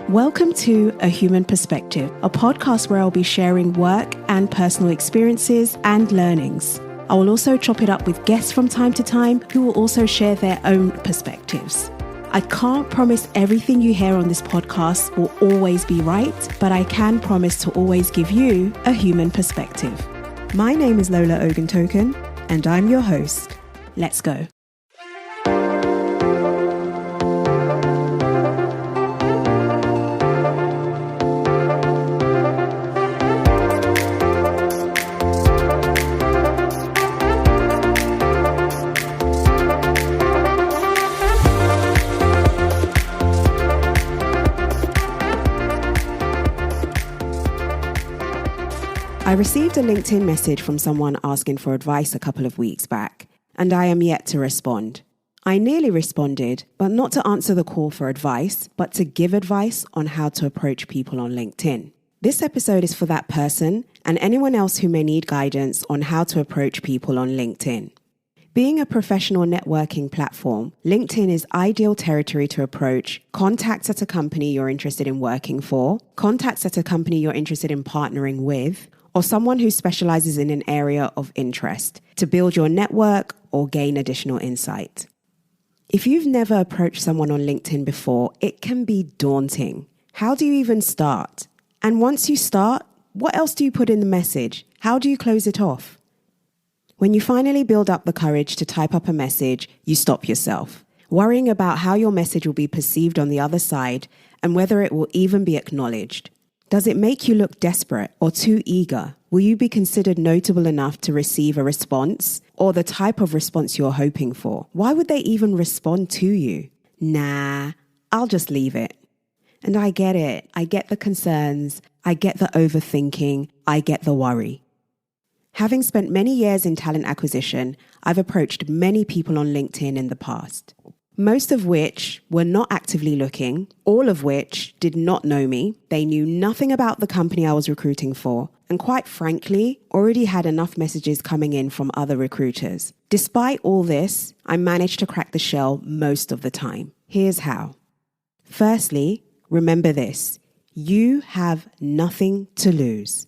Welcome to A Human Perspective, a podcast where I'll be sharing work and personal experiences and learnings. I will also chop it up with guests from time to time who will also share their own perspectives. I can't promise everything you hear on this podcast will always be right, but I can promise to always give you a human perspective. My name is Lola Oguntoken, and I'm your host. Let's go. I received a LinkedIn message from someone asking for advice a couple of weeks back, and I am yet to respond. I nearly responded, but not to answer the call for advice, but to give advice on how to approach people on LinkedIn. This episode is for that person and anyone else who may need guidance on how to approach people on LinkedIn. Being a professional networking platform, LinkedIn is ideal territory to approach contacts at a company you're interested in working for, contacts at a company you're interested in partnering with, or someone who specializes in an area of interest to build your network or gain additional insight. If you've never approached someone on LinkedIn before, it can be daunting. How do you even start? And once you start, what else do you put in the message? How do you close it off? When you finally build up the courage to type up a message, you stop yourself, worrying about how your message will be perceived on the other side and whether it will even be acknowledged. Does it make you look desperate or too eager? Will you be considered notable enough to receive a response or the type of response you're hoping for? Why would they even respond to you? Nah, I'll just leave it. And I get it. I get the concerns. I get the overthinking. I get the worry. Having spent many years in talent acquisition, I've approached many people on LinkedIn in the past. Most of which were not actively looking, all of which did not know me. They knew nothing about the company I was recruiting for, and quite frankly, already had enough messages coming in from other recruiters. Despite all this, I managed to crack the shell most of the time. Here's how. Firstly, remember this: you have nothing to lose.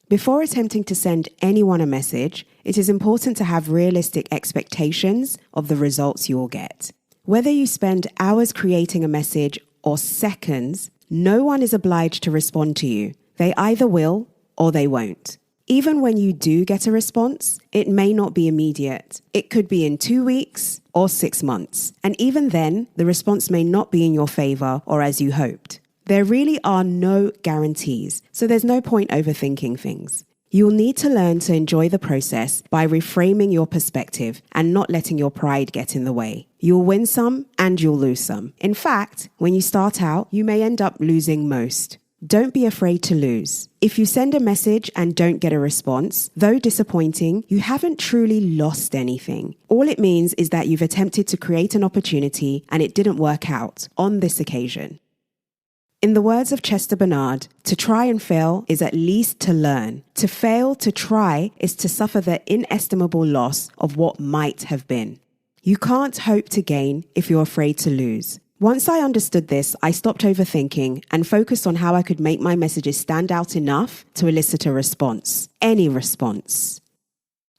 Before attempting to send anyone a message, it is important to have realistic expectations of the results you'll get. Whether you spend hours creating a message or seconds, no one is obliged to respond to you. They either will or they won't. Even when you do get a response, it may not be immediate. It could be in 2 weeks or 6 months. And even then, the response may not be in your favor or as you hoped. There really are no guarantees, so there's no point overthinking things. You'll need to learn to enjoy the process by reframing your perspective and not letting your pride get in the way. You'll win some and you'll lose some. In fact, when you start out, you may end up losing most. Don't be afraid to lose. If you send a message and don't get a response, though disappointing, you haven't truly lost anything. All it means is that you've attempted to create an opportunity and it didn't work out on this occasion. In the words of Chester Bernard, to try and fail is at least to learn. To fail to try is to suffer the inestimable loss of what might have been. You can't hope to gain if you're afraid to lose. Once I understood this, I stopped overthinking and focused on how I could make my messages stand out enough to elicit a response. Any response.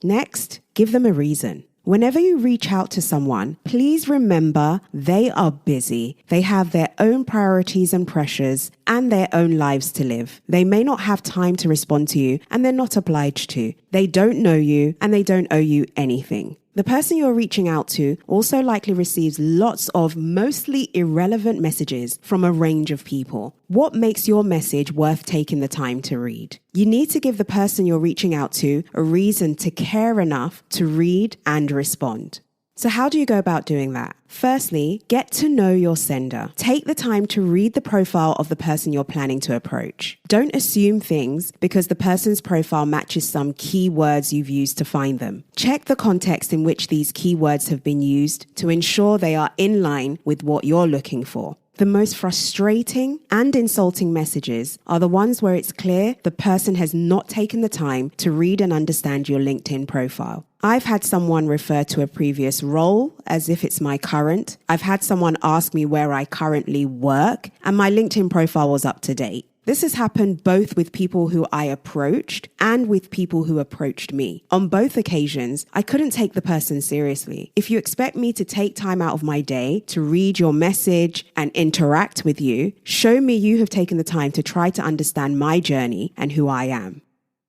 Next, give them a reason. Whenever you reach out to someone, please remember they are busy. They have their own priorities and pressures and their own lives to live. They may not have time to respond to you and they're not obliged to. They don't know you and they don't owe you anything. The person you're reaching out to also likely receives lots of mostly irrelevant messages from a range of people. What makes your message worth taking the time to read? You need to give the person you're reaching out to a reason to care enough to read and respond. So how do you go about doing that? Firstly, get to know your sender. Take the time to read the profile of the person you're planning to approach. Don't assume things because the person's profile matches some keywords you've used to find them. Check the context in which these keywords have been used to ensure they are in line with what you're looking for. The most frustrating and insulting messages are the ones where it's clear the person has not taken the time to read and understand your LinkedIn profile. I've had someone refer to a previous role as if it's my current. I've had someone ask me where I currently work, and my LinkedIn profile was up to date. This has happened both with people who I approached and with people who approached me. On both occasions, I couldn't take the person seriously. If you expect me to take time out of my day to read your message and interact with you, show me you have taken the time to try to understand my journey and who I am.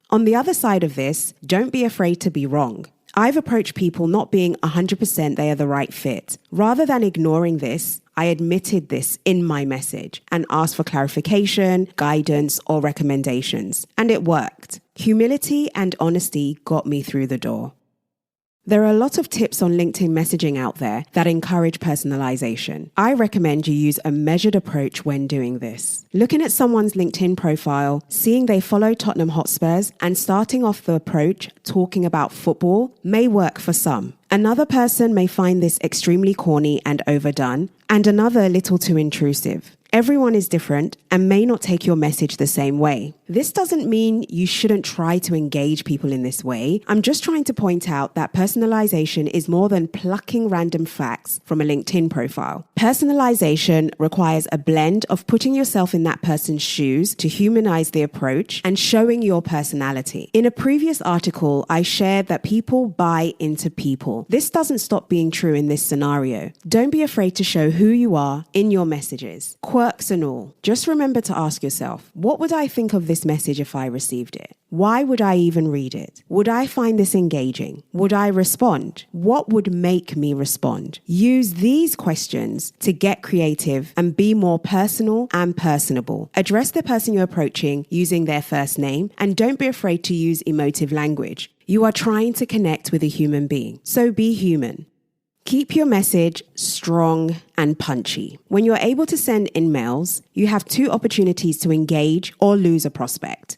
On the other side of this, don't be afraid to be wrong. I've approached people not being 100% they are the right fit. Rather than ignoring this, I admitted this in my message and asked for clarification, guidance, or recommendations. And it worked. Humility and honesty got me through the door. There are a lot of tips on LinkedIn messaging out there that encourage personalization. I recommend you use a measured approach when doing this. Looking at someone's LinkedIn profile, seeing they follow Tottenham Hotspurs, and starting off the approach talking about football may work for some. Another person may find this extremely corny and overdone, and another a little too intrusive. Everyone is different and may not take your message the same way. This doesn't mean you shouldn't try to engage people in this way. I'm just trying to point out that personalization is more than plucking random facts from a LinkedIn profile. Personalization requires a blend of putting yourself in that person's shoes to humanize the approach and showing your personality. In a previous article, I shared that people buy into people. This doesn't stop being true in this scenario. Don't be afraid to show who you are in your messages. Quirks and all. Just remember to ask yourself, what would I think of this message if I received it? Why would I even read it? Would I find this engaging? Would I respond? What would make me respond? Use these questions to get creative and be more personal and personable. Address the person you're approaching using their first name, and don't be afraid to use emotive language. You are trying to connect with a human being, so be human. Keep your message strong and punchy. When you're able to send emails, you have two opportunities to engage or lose a prospect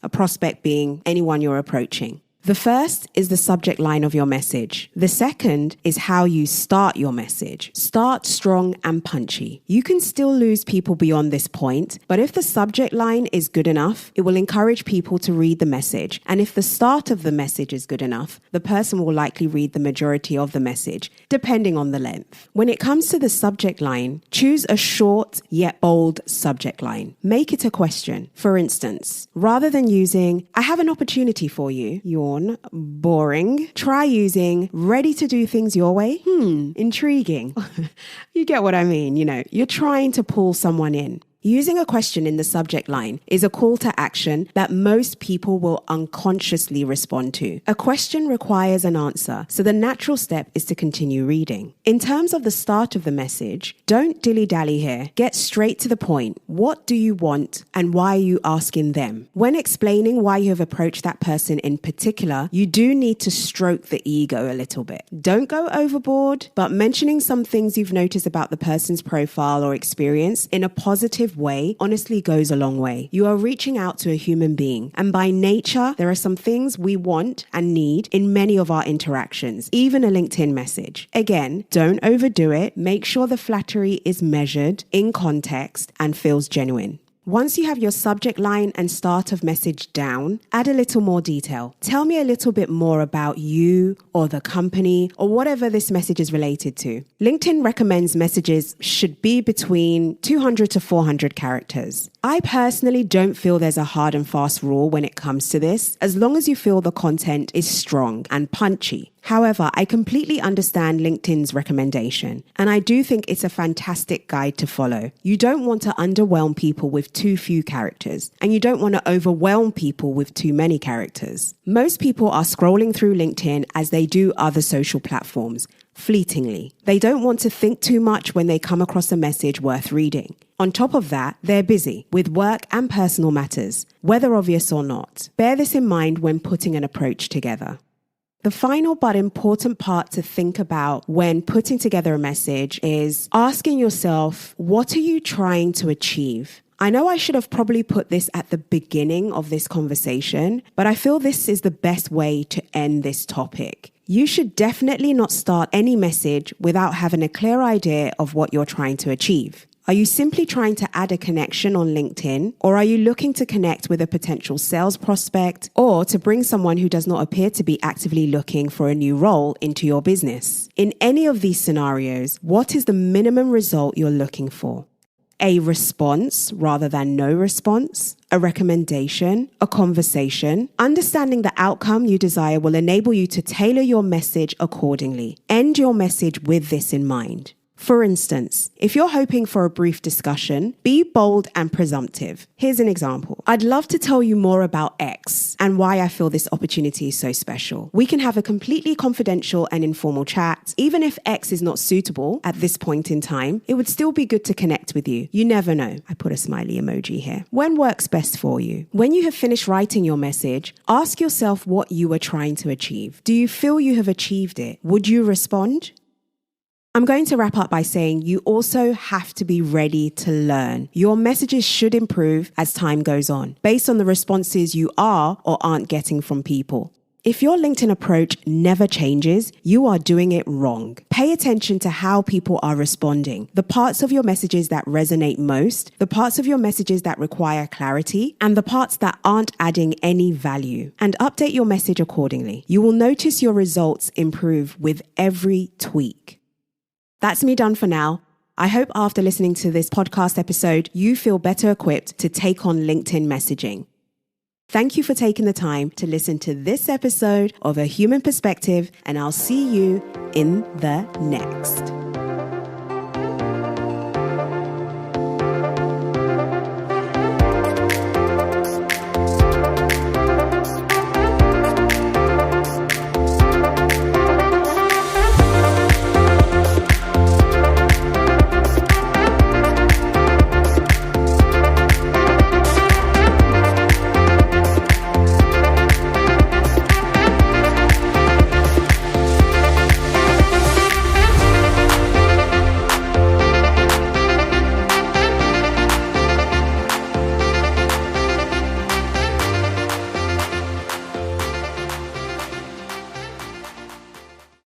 being anyone you're approaching. The first is the subject line of your message. The second is how you start your message. Start strong and punchy. You can still lose people beyond this point, but if the subject line is good enough, it will encourage people to read the message. And if the start of the message is good enough, the person will likely read the majority of the message, depending on the length. When it comes to the subject line, choose a short yet bold subject line. Make it a question. For instance, rather than using, "I have an opportunity for you," boring. Try using "ready to do things your way." Intriguing. You get what I mean, you're trying to pull someone in. Using a question in the subject line is a call to action that most people will unconsciously respond to. A question requires an answer, so the natural step is to continue reading. In terms of the start of the message, don't dilly-dally here. Get straight to the point. What do you want and why are you asking them? When explaining why you have approached that person in particular, you do need to stroke the ego a little bit. Don't go overboard, but mentioning some things you've noticed about the person's profile or experience in a positive way honestly goes a long way. You are reaching out to a human being, and by nature, there are some things we want and need in many of our interactions, even a LinkedIn message. Again, don't overdo it. Make sure the flattery is measured, in context, and feels genuine. Once you have your subject line and start of message down, add a little more detail. Tell me a little bit more about you or the company or whatever this message is related to. LinkedIn recommends messages should be between 200 to 400 characters. I personally don't feel there's a hard and fast rule when it comes to this, as long as you feel the content is strong and punchy. However, I completely understand LinkedIn's recommendation, and I do think it's a fantastic guide to follow. You don't want to underwhelm people with too few characters, and you don't want to overwhelm people with too many characters. Most people are scrolling through LinkedIn as they do other social platforms, fleetingly. They don't want to think too much when they come across a message worth reading. On top of that, they're busy with work and personal matters, whether obvious or not. Bear this in mind when putting an approach together. The final but important part to think about when putting together a message is asking yourself, what are you trying to achieve? I know I should have probably put this at the beginning of this conversation, but I feel this is the best way to end this topic. You should definitely not start any message without having a clear idea of what you're trying to achieve. Are you simply trying to add a connection on LinkedIn? Or are you looking to connect with a potential sales prospect or to bring someone who does not appear to be actively looking for a new role into your business? In any of these scenarios, what is the minimum result you're looking for? A response rather than no response, a recommendation, a conversation. Understanding the outcome you desire will enable you to tailor your message accordingly. End your message with this in mind. For instance, if you're hoping for a brief discussion, be bold and presumptive. Here's an example. I'd love to tell you more about X and why I feel this opportunity is so special. We can have a completely confidential and informal chat. Even if X is not suitable at this point in time, it would still be good to connect with you. You never know. I put a smiley emoji here. When works best for you? When you have finished writing your message, ask yourself what you are trying to achieve. Do you feel you have achieved it? Would you respond? I'm going to wrap up by saying you also have to be ready to learn. Your messages should improve as time goes on, based on the responses you are or aren't getting from people. If your LinkedIn approach never changes, you are doing it wrong. Pay attention to how people are responding, the parts of your messages that resonate most, the parts of your messages that require clarity, and the parts that aren't adding any value, and update your message accordingly. You will notice your results improve with every tweak. That's me done for now. I hope after listening to this podcast episode, you feel better equipped to take on LinkedIn messaging. Thank you for taking the time to listen to this episode of A Human Perspective, and I'll see you in the next.